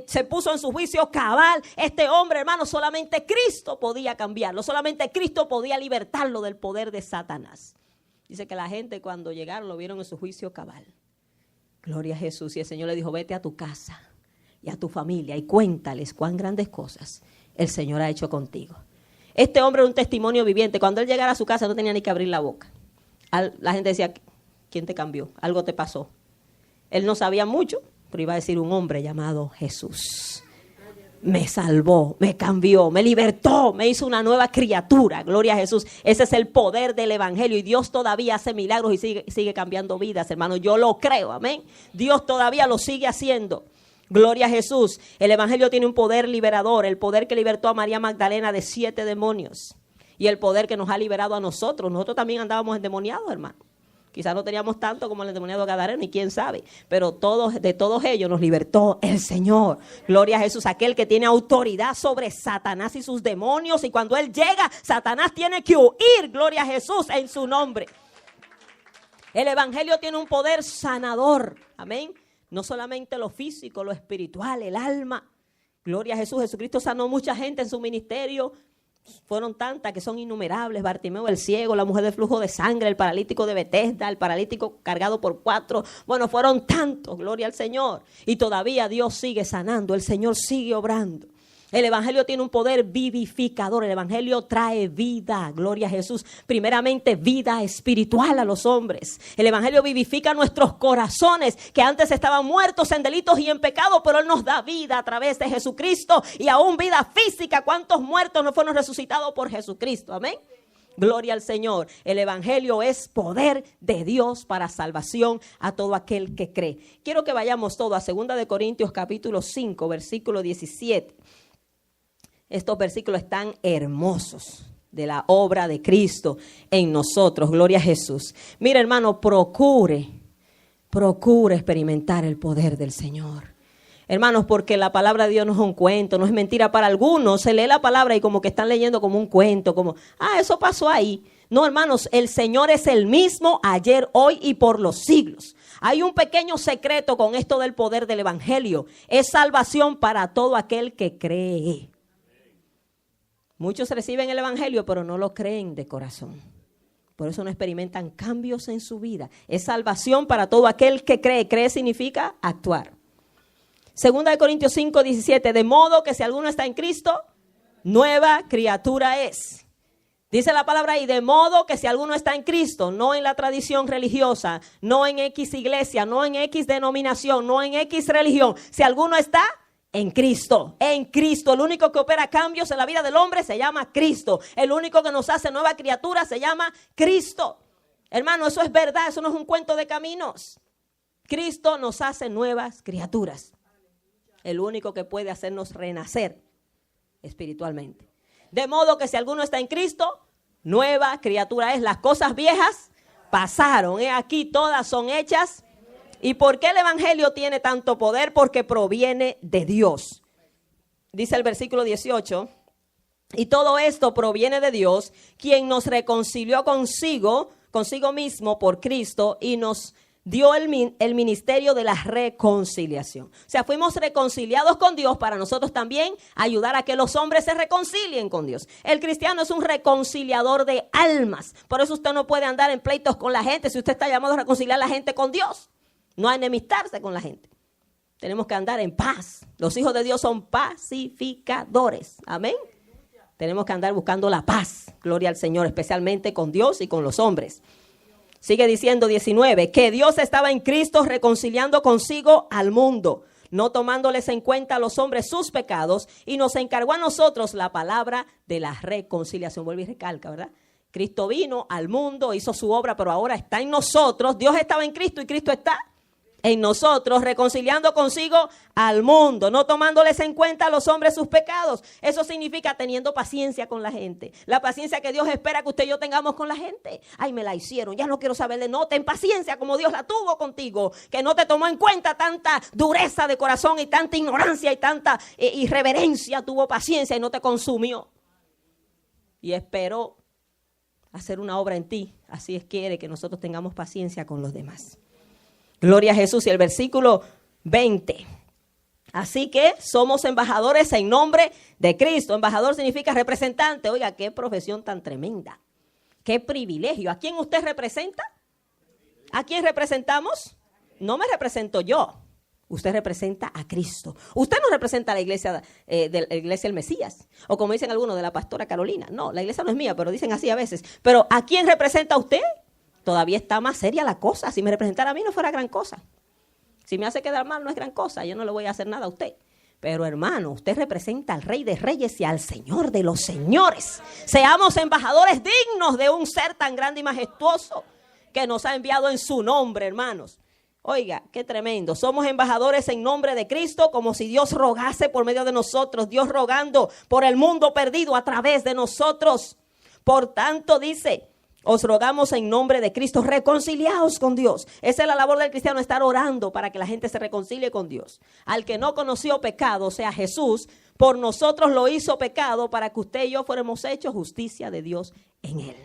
se puso en su juicio cabal. Este hombre, hermano, solamente Cristo podía cambiarlo, solamente Cristo podía libertarlo del poder de Satanás. Dice que la gente cuando llegaron lo vieron en su juicio cabal. Gloria a Jesús. Y el Señor le dijo, vete a tu casa y a tu familia y cuéntales cuán grandes cosas el Señor ha hecho contigo. Este hombre era un testimonio viviente. Cuando él llegara a su casa no tenía ni que abrir la boca. La gente decía, ¿quién te cambió? Algo te pasó. Él no sabía mucho, pero iba a decir un hombre llamado Jesús. me salvó, me cambió, me libertó, me hizo una nueva criatura. Gloria a Jesús. Ese es el poder del evangelio y Dios todavía hace milagros y sigue cambiando vidas, hermano. Yo lo creo, amén. Dios todavía lo sigue haciendo. Gloria a Jesús. El evangelio tiene un poder liberador, el poder que libertó a María Magdalena de 7 demonios y el poder que nos ha liberado a nosotros. Nosotros también andábamos endemoniados, hermano. Quizás no teníamos tanto como el endemoniado Gadareno, y quién sabe. Pero de todos ellos nos libertó el Señor. Gloria a Jesús, aquel que tiene autoridad sobre Satanás y sus demonios. Y cuando Él llega, Satanás tiene que huir. Gloria a Jesús en su nombre. El evangelio tiene un poder sanador. Amén. No solamente lo físico, lo espiritual, el alma. Gloria a Jesús. Jesucristo sanó mucha gente en su ministerio. Fueron tantas que son innumerables. Bartimeo el ciego, la mujer de flujo de sangre, el paralítico de Betesda, el paralítico cargado por 4. Bueno, fueron tantos, gloria al Señor. Y todavía Dios sigue sanando, el Señor sigue obrando. El evangelio tiene un poder vivificador. El evangelio trae vida, gloria a Jesús. Primeramente, vida espiritual a los hombres. El evangelio vivifica nuestros corazones que antes estaban muertos en delitos y en pecado, pero Él nos da vida a través de Jesucristo y aún vida física. ¿Cuántos muertos no fueron resucitados por Jesucristo? Amén. Gloria al Señor. El evangelio es poder de Dios para salvación a todo aquel que cree. Quiero que vayamos todos a 2 de Corintios capítulo 5, versículo 17. Estos versículos están hermosos de la obra de Cristo en nosotros. Gloria a Jesús. Mira, hermano, procure experimentar el poder del Señor. Hermanos, porque la palabra de Dios no es un cuento, no es mentira. Para algunos se lee la palabra y como que están leyendo como un cuento, como, eso pasó ahí. No, hermanos, el Señor es el mismo ayer, hoy y por los siglos. Hay un pequeño secreto con esto del poder del evangelio. Es salvación para todo aquel que cree. Muchos reciben el evangelio, pero no lo creen de corazón. Por eso no experimentan cambios en su vida. Es salvación para todo aquel que cree. Cree significa actuar. 2 de Corintios 5, 17. De modo que si alguno está en Cristo, nueva criatura es. Dice la palabra ahí, de modo que si alguno está en Cristo, no en la tradición religiosa, no en X iglesia, no en X denominación, no en X religión. Si alguno está en Cristo, el único que opera cambios en la vida del hombre se llama Cristo. El único que nos hace nueva criatura se llama Cristo. Hermano, eso es verdad, eso no es un cuento de caminos. Cristo nos hace nuevas criaturas. El único que puede hacernos renacer espiritualmente. De modo que si alguno está en Cristo, nueva criatura es. Las cosas viejas pasaron. Aquí todas son hechas. ¿Y por qué el evangelio tiene tanto poder? Porque proviene de Dios. Dice el versículo 18. Y todo esto proviene de Dios, quien nos reconcilió consigo mismo por Cristo y nos dio el ministerio de la reconciliación. O sea, fuimos reconciliados con Dios para nosotros también ayudar a que los hombres se reconcilien con Dios. El cristiano es un reconciliador de almas. Por eso usted no puede andar en pleitos con la gente si usted está llamado a reconciliar a la gente con Dios. No a enemistarse con la gente. Tenemos que andar en paz. Los hijos de Dios son pacificadores. Amén. Tenemos que andar buscando la paz. Gloria al Señor, especialmente con Dios y con los hombres. Sigue diciendo 19, que Dios estaba en Cristo reconciliando consigo al mundo, no tomándoles en cuenta a los hombres sus pecados, y nos encargó a nosotros la palabra de la reconciliación. Vuelve y recalca, ¿verdad? Cristo vino al mundo, hizo su obra, pero ahora está en nosotros. Dios estaba en Cristo y Cristo está en nosotros, reconciliando consigo al mundo, no tomándoles en cuenta a los hombres sus pecados. Eso significa teniendo paciencia con la gente. La paciencia que Dios espera que usted y yo tengamos con la gente. Ay, me la hicieron, ya no quiero saberle. No, ten paciencia como Dios la tuvo contigo, que no te tomó en cuenta tanta dureza de corazón y tanta ignorancia y tanta irreverencia. Tuvo paciencia y no te consumió. Y esperó hacer una obra en ti. Así es, quiere que nosotros tengamos paciencia con los demás. Gloria a Jesús. Y el versículo 20. Así que somos embajadores en nombre de Cristo. Embajador significa representante. Oiga, qué profesión tan tremenda. Qué privilegio. ¿A quién usted representa? ¿A quién representamos? No me represento yo. Usted representa a Cristo. Usted no representa a la iglesia del Mesías. O como dicen algunos, de la pastora Carolina. No, la iglesia no es mía, pero dicen así a veces. Pero ¿a quién representa usted? Todavía está más seria la cosa. Si me representara a mí no fuera gran cosa. Si me hace quedar mal no es gran cosa. Yo no le voy a hacer nada a usted. Pero hermano, usted representa al Rey de Reyes y al Señor de los Señores. Seamos embajadores dignos de un ser tan grande y majestuoso que nos ha enviado en su nombre, hermanos. Oiga, qué tremendo. Somos embajadores en nombre de Cristo, como si Dios rogase por medio de nosotros. Dios rogando por el mundo perdido a través de nosotros. Por tanto, dice, os rogamos en nombre de Cristo, reconciliaos con Dios. Esa es la labor del cristiano, estar orando para que la gente se reconcilie con Dios. Al que no conoció pecado, o sea, Jesús, por nosotros lo hizo pecado para que usted y yo fuéramos hechos justicia de Dios en él.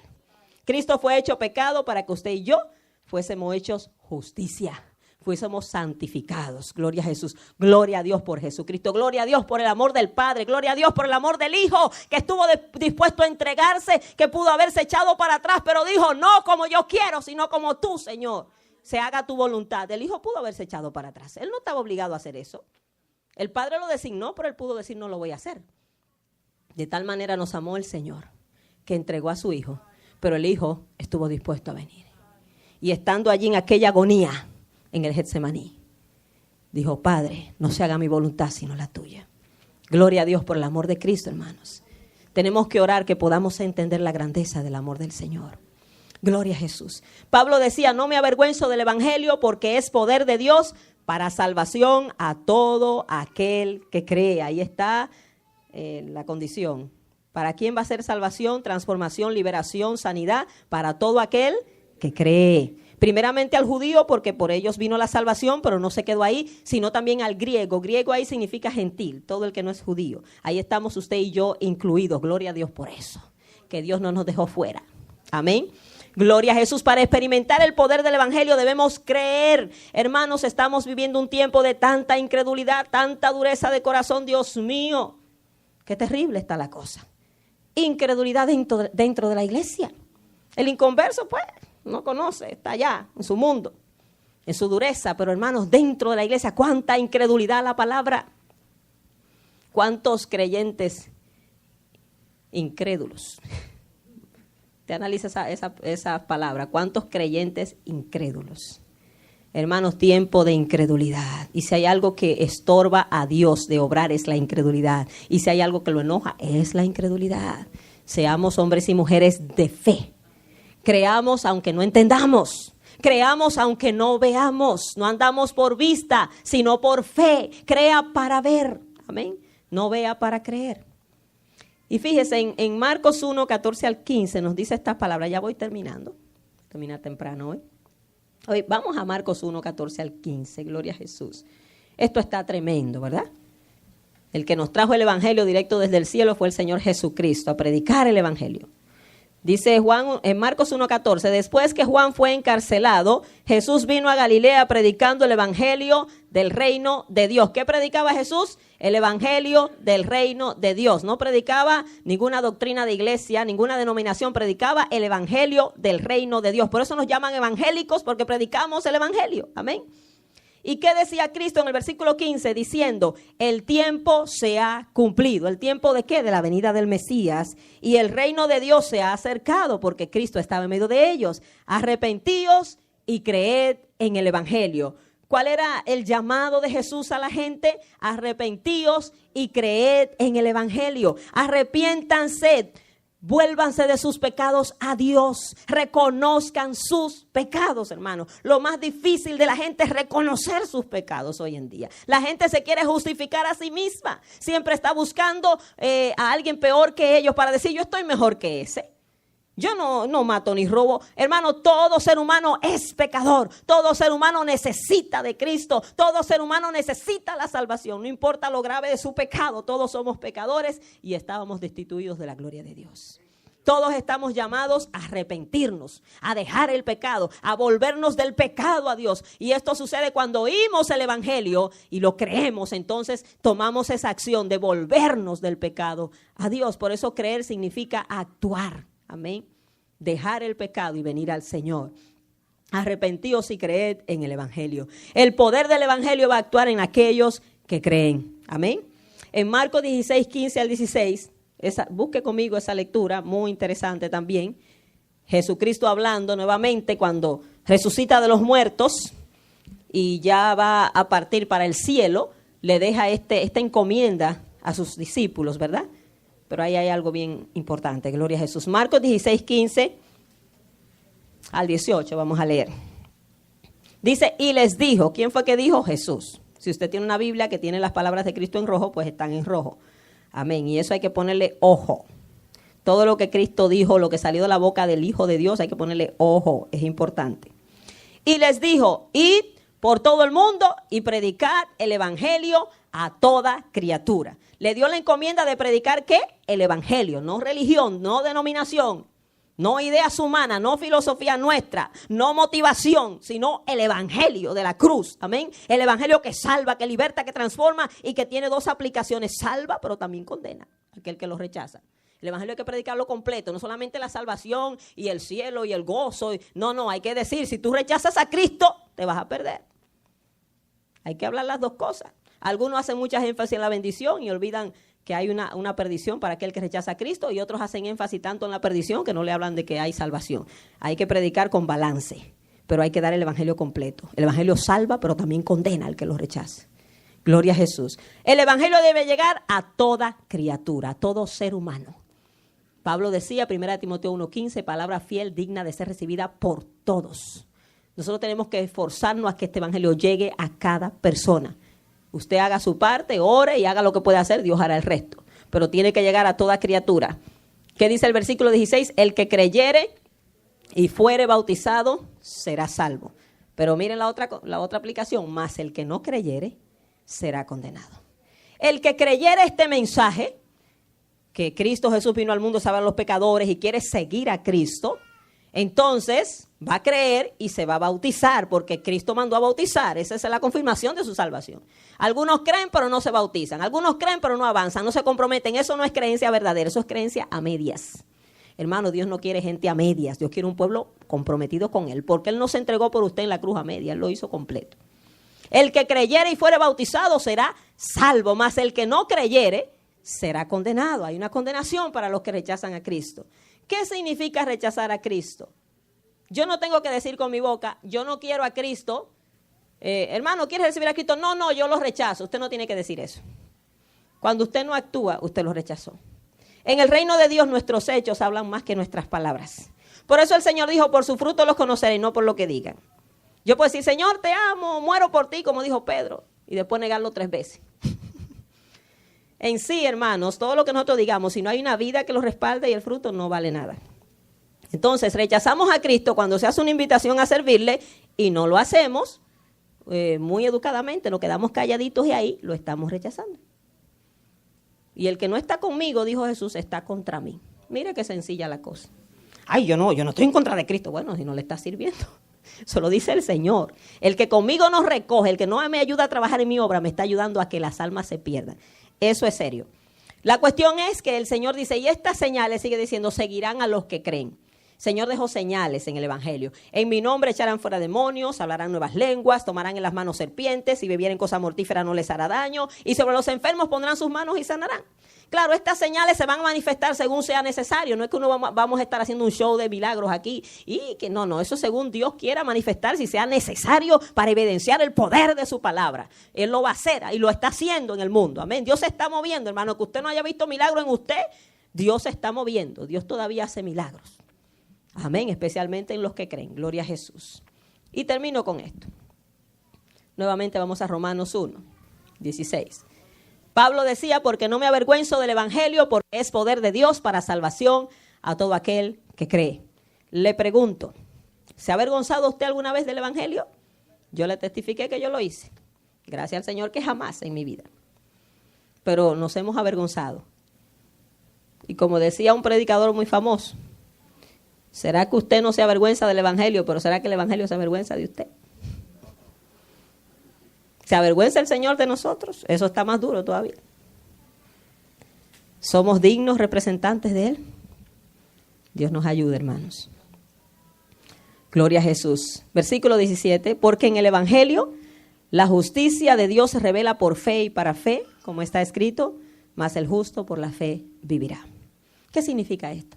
Cristo fue hecho pecado para que usted y yo fuésemos hechos justicia. Fuésemos santificados. Gloria a Jesús. Gloria a Dios por Jesucristo. Gloria a Dios por el amor del Padre. Gloria a Dios por el amor del Hijo, que estuvo dispuesto a entregarse, que pudo haberse echado para atrás, pero dijo, no como yo quiero, sino como tú, Señor. Se haga tu voluntad. El Hijo pudo haberse echado para atrás. Él no estaba obligado a hacer eso. El Padre lo designó, pero él pudo decir, no lo voy a hacer. De tal manera nos amó el Señor, que entregó a su Hijo, pero el Hijo estuvo dispuesto a venir. Y estando allí en aquella agonía, en el Getsemaní, dijo, Padre, no se haga mi voluntad sino la tuya. Gloria a Dios por el amor de Cristo, hermanos. Tenemos que orar que podamos entender la grandeza del amor del Señor. Gloria a Jesús. Pablo decía, no me avergüenzo del evangelio porque es poder de Dios para salvación a todo aquel que cree. Ahí está la condición. ¿Para quién va a ser salvación, transformación, liberación, sanidad? Para todo aquel que cree. Primeramente al judío, porque por ellos vino la salvación, pero no se quedó ahí, sino también al griego. Griego ahí significa gentil, todo el que no es judío. Ahí estamos usted y yo incluidos. Gloria a Dios por eso, que Dios no nos dejó fuera. Amén. Gloria a Jesús. Para experimentar el poder del evangelio debemos creer. Hermanos, estamos viviendo un tiempo de tanta incredulidad, tanta dureza de corazón. Dios mío, qué terrible está la cosa. Incredulidad dentro de la iglesia. El inconverso, pues, no conoce, está allá en su mundo, en su dureza. Pero hermanos, dentro de la iglesia, cuánta incredulidad a la palabra. Cuántos creyentes incrédulos. Te analiza esa palabra. Cuántos creyentes incrédulos. Hermanos, tiempo de incredulidad. Y si hay algo que estorba a Dios de obrar, es la incredulidad. Y si hay algo que lo enoja, es la incredulidad. Seamos hombres y mujeres de fe. Creamos aunque no entendamos. Creamos aunque no veamos. No andamos por vista, sino por fe. Crea para ver. Amén. No vea para creer. Y fíjese, en Marcos 1, 14 al 15 nos dice estas palabras. Ya voy terminando. Termina temprano hoy. Hoy vamos a Marcos 1, 14 al 15. Gloria a Jesús. Esto está tremendo, ¿verdad? El que nos trajo el evangelio directo desde el cielo fue el Señor Jesucristo, a predicar el evangelio. Dice Juan en Marcos 1:14, después que Juan fue encarcelado, Jesús vino a Galilea predicando el evangelio del reino de Dios. ¿Qué predicaba Jesús? El evangelio del reino de Dios. No predicaba ninguna doctrina de iglesia, ninguna denominación, predicaba el evangelio del reino de Dios. Por eso nos llaman evangélicos, porque predicamos el evangelio. Amén. ¿Y qué decía Cristo en el versículo 15? Diciendo, el tiempo se ha cumplido. ¿El tiempo de qué? De la venida del Mesías. Y el reino de Dios se ha acercado, porque Cristo estaba en medio de ellos. Arrepentíos y creed en el evangelio. ¿Cuál era el llamado de Jesús a la gente? Arrepentíos y creed en el evangelio. Arrepiéntanse. Vuélvanse de sus pecados a Dios. Reconozcan sus pecados, hermanos. Lo más difícil de la gente es reconocer sus pecados hoy en día. La gente se quiere justificar a sí misma. Siempre está buscando a alguien peor que ellos para decir, yo estoy mejor que ese. Yo no mato ni robo. Hermano, todo ser humano es pecador. Todo ser humano necesita de Cristo. Todo ser humano necesita la salvación. No importa lo grave de su pecado. Todos somos pecadores y estábamos destituidos de la gloria de Dios. Todos estamos llamados a arrepentirnos, a dejar el pecado, a volvernos del pecado a Dios. Y esto sucede cuando oímos el evangelio y lo creemos. Entonces tomamos esa acción de volvernos del pecado a Dios. Por eso creer significa actuar. Amén. Dejar el pecado y venir al Señor. Arrepentíos y creed en el evangelio. El poder del evangelio va a actuar en aquellos que creen. Amén. En Marcos 16, 15 al 16, busque conmigo esa lectura, muy interesante también. Jesucristo hablando nuevamente cuando resucita de los muertos y ya va a partir para el cielo. le deja esta encomienda a sus discípulos, ¿verdad? Pero ahí hay algo bien importante, gloria a Jesús. Marcos 16, 15 al 18, vamos a leer. Dice, y les dijo, ¿quién fue que dijo? Jesús. Si usted tiene una Biblia que tiene las palabras de Cristo en rojo, pues están en rojo. Amén. Y eso hay que ponerle ojo. Todo lo que Cristo dijo, lo que salió de la boca del Hijo de Dios, hay que ponerle ojo, es importante. Y les dijo, id por todo el mundo y predicad el evangelio a toda criatura. Le dio la encomienda de predicar, ¿qué? El evangelio, no religión, no denominación, no ideas humanas, no filosofía nuestra, no motivación, sino el evangelio de la cruz. Amén. El evangelio que salva, que liberta, que transforma y que tiene dos aplicaciones. Salva, pero también condena a aquel que lo rechaza. El evangelio hay que predicarlo completo, no solamente la salvación y el cielo y el gozo. No, hay que decir, si tú rechazas a Cristo, te vas a perder. Hay que hablar las dos cosas. Algunos hacen mucha énfasis en la bendición y olvidan que hay una perdición para aquel que rechaza a Cristo, y otros hacen énfasis tanto en la perdición que no le hablan de que hay salvación. Hay que predicar con balance, pero hay que dar el evangelio completo. El evangelio salva, pero también condena al que lo rechaza. Gloria a Jesús. El evangelio debe llegar a toda criatura, a todo ser humano. Pablo decía, 1 Timoteo 1:15, palabra fiel, digna de ser recibida por todos. Nosotros tenemos que esforzarnos a que este evangelio llegue a cada persona. Usted haga su parte, ore y haga lo que puede hacer, Dios hará el resto. Pero tiene que llegar a toda criatura. ¿Qué dice el versículo 16? El que creyere y fuere bautizado será salvo. Pero miren la otra aplicación, más el que no creyere será condenado. El que creyere este mensaje, que Cristo Jesús vino al mundo a salvar a los pecadores y quiere seguir a Cristo, entonces va a creer y se va a bautizar, porque Cristo mandó a bautizar. Esa es la confirmación de su salvación. Algunos creen pero no se bautizan, algunos creen pero no avanzan, no se comprometen. Eso no es creencia verdadera, eso es creencia a medias. Hermano, Dios no quiere gente a medias, Dios quiere un pueblo comprometido con Él, porque Él no se entregó por usted en la cruz a medias, Él lo hizo completo. El que creyere y fuere bautizado será salvo, mas el que no creyere será condenado. Hay una condenación para los que rechazan a Cristo. ¿Qué significa rechazar a Cristo? Yo no tengo que decir con mi boca, yo no quiero a Cristo. Hermano, ¿quieres recibir a Cristo? No, yo lo rechazo. Usted no tiene que decir eso. Cuando usted no actúa, usted lo rechazó. En el reino de Dios nuestros hechos hablan más que nuestras palabras. Por eso el Señor dijo, por su fruto los conoceréis, no por lo que digan. Yo puedo decir, Señor, te amo, muero por ti, como dijo Pedro, y después negarlo 3 veces. En sí, hermanos, todo lo que nosotros digamos, si no hay una vida que lo respalde y el fruto, no vale nada. Entonces, rechazamos a Cristo cuando se hace una invitación a servirle y no lo hacemos muy educadamente, nos quedamos calladitos y ahí lo estamos rechazando. Y el que no está conmigo, dijo Jesús, está contra mí. Mire qué sencilla la cosa. Ay, yo no estoy en contra de Cristo. Bueno, si no le está sirviendo. Eso lo dice el Señor. El que conmigo nos recoge, el que no me ayuda a trabajar en mi obra, me está ayudando a que las almas se pierdan. Eso es serio. La cuestión es que el Señor dice, y estas señales, sigue diciendo, seguirán a los que creen. El Señor dejó señales en el Evangelio. En mi nombre echarán fuera demonios, hablarán nuevas lenguas, tomarán en las manos serpientes, si bebieren cosa mortífera no les hará daño, y sobre los enfermos pondrán sus manos y sanarán. Claro, estas señales se van a manifestar según sea necesario. No es que uno vamos a estar haciendo un show de milagros aquí. Y que no, eso según Dios quiera manifestar, si sea necesario para evidenciar el poder de su palabra. Él lo va a hacer y lo está haciendo en el mundo. Amén. Dios se está moviendo, hermano. Que usted no haya visto milagro en usted, Dios se está moviendo. Dios todavía hace milagros. Amén. Especialmente en los que creen. Gloria a Jesús. Y termino con esto. Nuevamente vamos a Romanos 1, 16. Pablo decía, porque no me avergüenzo del evangelio, porque es poder de Dios para salvación a todo aquel que cree. Le pregunto, ¿se ha avergonzado usted alguna vez del evangelio? Yo le testifiqué que yo lo hice. Gracias al Señor que jamás en mi vida. Pero nos hemos avergonzado. Y como decía un predicador muy famoso, ¿será que usted no se avergüenza del evangelio, pero será que el evangelio se avergüenza de usted? ¿Se avergüenza el Señor de nosotros? Eso está más duro todavía. ¿Somos dignos representantes de Él? Dios nos ayude, hermanos. Gloria a Jesús. Versículo 17. Porque en el Evangelio la justicia de Dios se revela por fe y para fe, como está escrito, mas el justo por la fe vivirá. ¿Qué significa esto?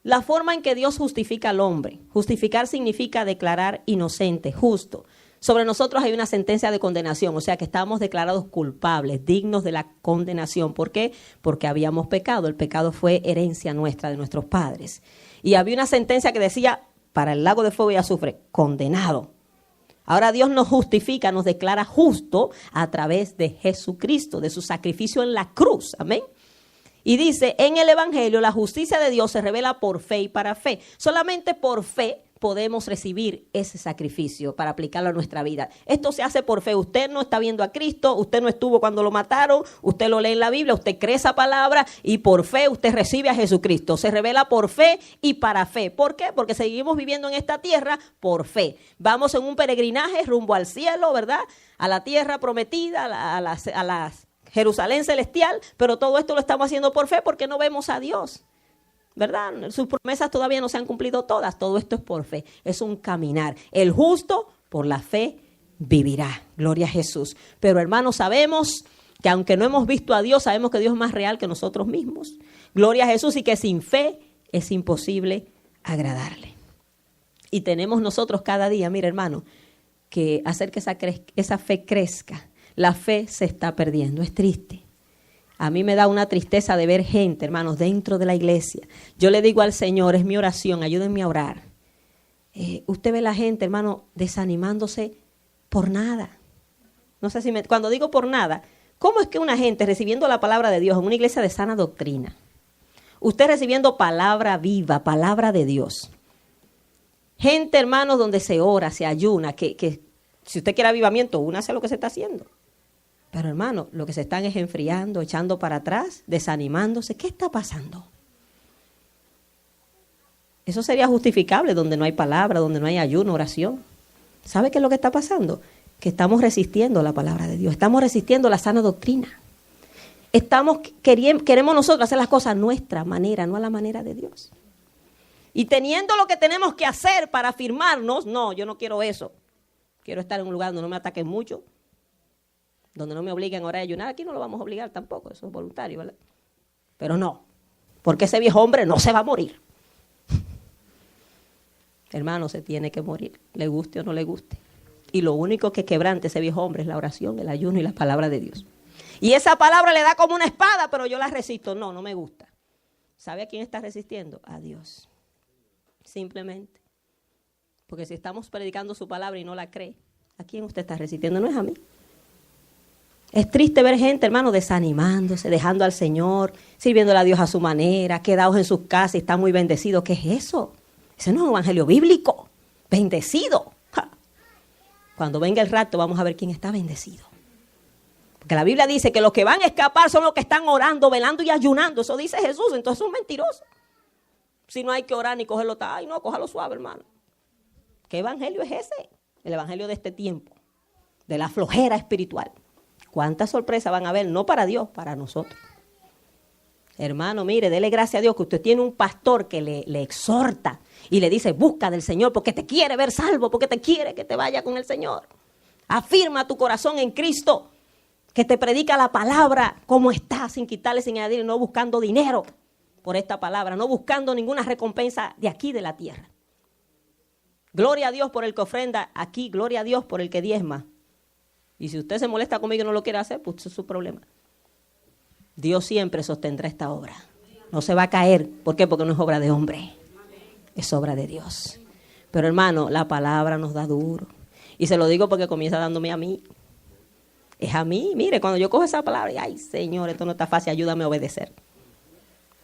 La forma en que Dios justifica al hombre. Justificar significa declarar inocente, justo. Sobre nosotros hay una sentencia de condenación, o sea que estábamos declarados culpables, dignos de la condenación. ¿Por qué? Porque habíamos pecado. El pecado fue herencia nuestra, de nuestros padres. Y había una sentencia que decía, para el lago de fuego y azufre, condenado. Ahora Dios nos justifica, nos declara justo a través de Jesucristo, de su sacrificio en la cruz. Amén. Y dice, en el Evangelio la justicia de Dios se revela por fe y para fe. Solamente por fe podemos recibir ese sacrificio para aplicarlo a nuestra vida. Esto se hace por fe. Usted no está viendo a Cristo, usted no estuvo cuando lo mataron, usted lo lee en la Biblia, usted cree esa palabra y por fe usted recibe a Jesucristo. Se revela por fe y para fe. ¿Por qué? Porque seguimos viviendo en esta tierra por fe. Vamos en un peregrinaje rumbo al cielo, ¿verdad? A la tierra prometida, a la Jerusalén celestial, pero todo esto lo estamos haciendo por fe porque no vemos a Dios. ¿Verdad? Sus promesas todavía no se han cumplido todas. Todo esto es por fe. Es un caminar. El justo por la fe vivirá. Gloria a Jesús. Pero hermanos, sabemos que aunque no hemos visto a Dios, sabemos que Dios es más real que nosotros mismos. Gloria a Jesús, y que sin fe es imposible agradarle. Y tenemos nosotros cada día, mira hermano, que hacer que esa fe crezca. La fe se está perdiendo. Es triste. A mí me da una tristeza de ver gente, hermanos, dentro de la iglesia. Yo le digo al Señor, es mi oración, ayúdenme a orar. Usted ve la gente, hermano, desanimándose por nada. No sé si cuando digo por nada, ¿cómo es que una gente recibiendo la palabra de Dios en una iglesia de sana doctrina, usted recibiendo palabra viva, palabra de Dios, gente, hermanos, donde se ora, se ayuna, que si usted quiere avivamiento, únase a lo que se está haciendo. Pero hermano, lo que se están es enfriando, echando para atrás, desanimándose. ¿Qué está pasando? Eso sería justificable donde no hay palabra, donde no hay ayuno, oración. ¿Sabe qué es lo que está pasando? Que estamos resistiendo la palabra de Dios. Estamos resistiendo la sana doctrina. Queremos nosotros hacer las cosas a nuestra manera, no a la manera de Dios. Y teniendo lo que tenemos que hacer para afirmarnos, no, yo no quiero eso. Quiero estar en un lugar donde no me ataquen mucho, donde no me obliguen a orar y ayunar. Aquí no lo vamos a obligar tampoco, eso es voluntario, ¿verdad? Pero no, porque ese viejo hombre no se va a morir. Hermano, se tiene que morir, le guste o no le guste. Y lo único que quebrante ese viejo hombre es la oración, el ayuno y la palabra de Dios. Y esa palabra le da como una espada, pero yo la resisto. No, no me gusta. ¿Sabe a quién está resistiendo? A Dios. Simplemente. Porque si estamos predicando su palabra y no la cree, ¿a quién usted está resistiendo? No es a mí. Es triste ver gente, hermano, desanimándose, dejando al Señor, sirviéndole a Dios a su manera, quedados en sus casas y están muy bendecidos. ¿Qué es eso? Ese no es un evangelio bíblico. Bendecido. ¡Ja! Cuando venga el rato vamos a ver quién está bendecido. Porque la Biblia dice que los que van a escapar son los que están orando, velando y ayunando. Eso dice Jesús, entonces es un mentiroso. Si no hay que orar ni cogerlo, ay no, cójalo suave, hermano. ¿Qué evangelio es ese? El evangelio de este tiempo, de la flojera espiritual. ¿Cuántas sorpresas van a haber? No para Dios, para nosotros. Hermano, mire, dele gracias a Dios que usted tiene un pastor que le exhorta y le dice, busca del Señor porque te quiere ver salvo, porque te quiere que te vaya con el Señor. Afirma tu corazón en Cristo, que te predica la palabra como está, sin quitarle, sin añadir, no buscando dinero por esta palabra, no buscando ninguna recompensa de aquí de la tierra. Gloria a Dios por el que ofrenda aquí, gloria a Dios por el que diezma. Y si usted se molesta conmigo y no lo quiere hacer, pues eso es su problema. Dios siempre sostendrá esta obra. No se va a caer. ¿Por qué? Porque no es obra de hombre. Es obra de Dios. Pero hermano, la palabra nos da duro. Y se lo digo porque comienza dándome a mí. Es a mí. Mire, cuando yo cojo esa palabra, y, ay, Señor, esto no está fácil, ayúdame a obedecer.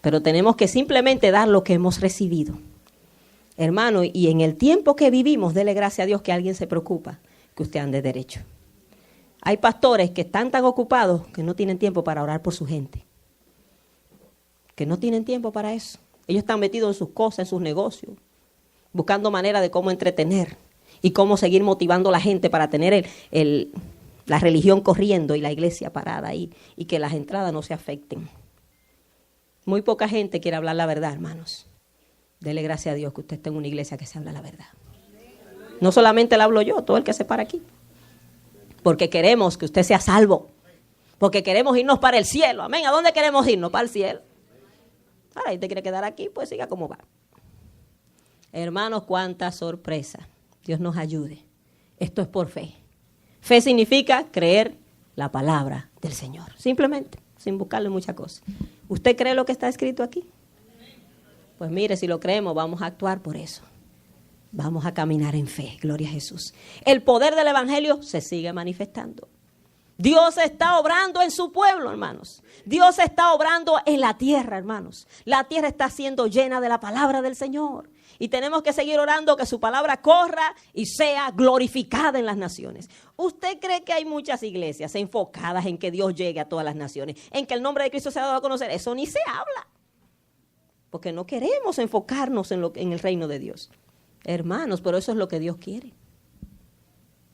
Pero tenemos que simplemente dar lo que hemos recibido. Hermano, y en el tiempo que vivimos, dele gracias a Dios que alguien se preocupa que usted ande derecho. Hay pastores que están tan ocupados que no tienen tiempo para orar por su gente. Que no tienen tiempo para eso. Ellos están metidos en sus cosas, en sus negocios, buscando manera de cómo entretener y cómo seguir motivando a la gente para tener la religión corriendo y la iglesia parada ahí y que las entradas no se afecten. Muy poca gente quiere hablar la verdad, hermanos. Dele gracias a Dios que usted esté en una iglesia que se habla la verdad. No solamente la hablo yo, todo el que se para aquí. Porque queremos que usted sea salvo. Porque queremos irnos para el cielo. Amén. ¿A dónde queremos irnos? Para el cielo. Ahora, si te quiere quedar aquí, pues siga como va. Hermanos, cuánta sorpresa. Dios nos ayude Esto es por fe. Fe significa creer la palabra del Señor. Simplemente, sin buscarle muchas cosas. ¿Usted cree lo que está escrito aquí? Pues mire, si lo creemos, vamos a actuar por eso. Vamos a caminar en fe, gloria a Jesús. El poder del evangelio se sigue manifestando. Dios está obrando en su pueblo, hermanos. Dios está obrando en la tierra, hermanos. La tierra está siendo llena de la palabra del Señor. Y tenemos que seguir orando que su palabra corra y sea glorificada en las naciones. ¿Usted cree que hay muchas iglesias enfocadas en que Dios llegue a todas las naciones? En que el nombre de Cristo se ha dado a conocer. Eso ni se habla. Porque no queremos enfocarnos en el reino de Dios. Hermanos, pero eso es lo que Dios quiere.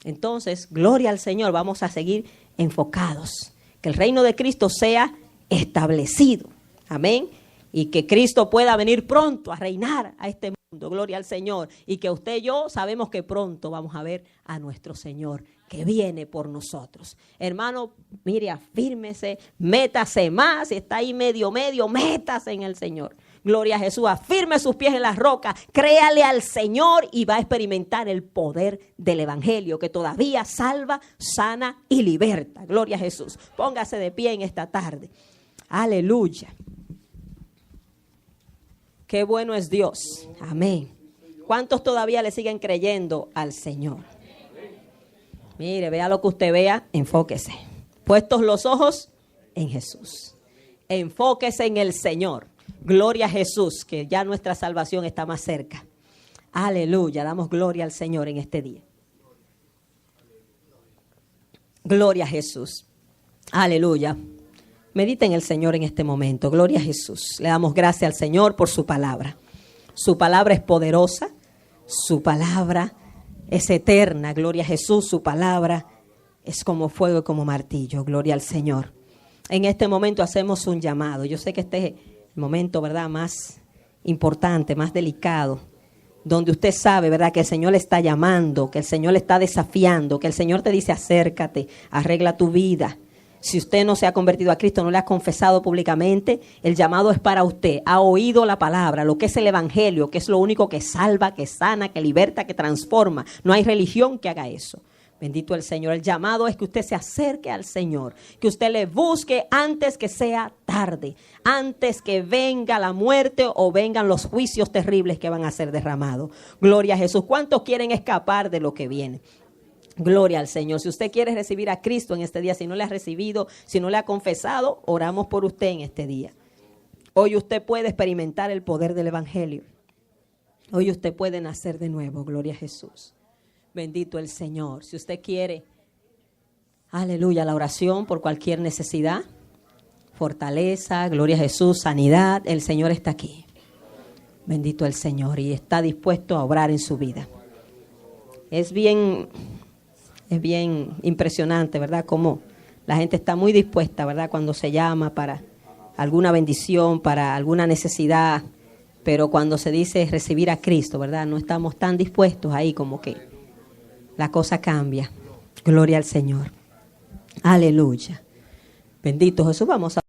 Entonces, gloria al Señor, vamos a seguir enfocados. Que el reino de Cristo sea establecido. Amén. Y que Cristo pueda venir pronto a reinar a este mundo. Gloria al Señor. Y que usted y yo sabemos que pronto vamos a ver a nuestro Señor que viene por nosotros. Hermano, mire, afírmese, métase más. Si está ahí medio, métase en el Señor. Gloria a Jesús, afirme sus pies en la roca, créale al Señor y va a experimentar el poder del evangelio que todavía salva, sana y liberta. Gloria a Jesús. Póngase de pie en esta tarde. Aleluya. Qué bueno es Dios. Amén. ¿Cuántos todavía le siguen creyendo al Señor? Mire, vea lo que usted vea, enfóquese. Puestos los ojos en Jesús. Enfóquese en el Señor. Gloria a Jesús, que ya nuestra salvación está más cerca. Aleluya, damos gloria al Señor en este día. Gloria a Jesús. Aleluya. Medita en el Señor en este momento. Gloria a Jesús. Le damos gracias al Señor por su palabra. Su palabra es poderosa. Su palabra es eterna. Gloria a Jesús. Su palabra es como fuego y como martillo. Gloria al Señor. En este momento hacemos un llamado. Yo sé que este es el momento, ¿verdad?, más importante, más delicado, donde usted sabe, ¿verdad?, que el Señor le está llamando, que el Señor le está desafiando, que el Señor te dice acércate, arregla tu vida. Si usted no se ha convertido a Cristo, no le ha confesado públicamente, el llamado es para usted. Ha oído la palabra, lo que es el evangelio, que es lo único que salva, que sana, que liberta, que transforma. No hay religión que haga eso. Bendito el Señor. El llamado es que usted se acerque al Señor, que usted le busque antes que sea tarde, antes que venga la muerte o vengan los juicios terribles que van a ser derramados. Gloria a Jesús. ¿Cuántos quieren escapar de lo que viene? Gloria al Señor. Si usted quiere recibir a Cristo en este día, si no le ha recibido, si no le ha confesado, oramos por usted en este día. Hoy usted puede experimentar el poder del evangelio. Hoy usted puede nacer de nuevo. Gloria a Jesús. Bendito el Señor. Si usted quiere, aleluya, la oración por cualquier necesidad, fortaleza, gloria a Jesús, sanidad, el Señor está aquí. Bendito el Señor y está dispuesto a obrar en su vida. Es bien impresionante, ¿verdad? Como la gente está muy dispuesta, ¿verdad? Cuando se llama para alguna bendición, para alguna necesidad, pero cuando se dice recibir a Cristo, ¿verdad? No estamos tan dispuestos ahí, como que la cosa cambia. Gloria al Señor. Aleluya. Bendito Jesús. Vamos a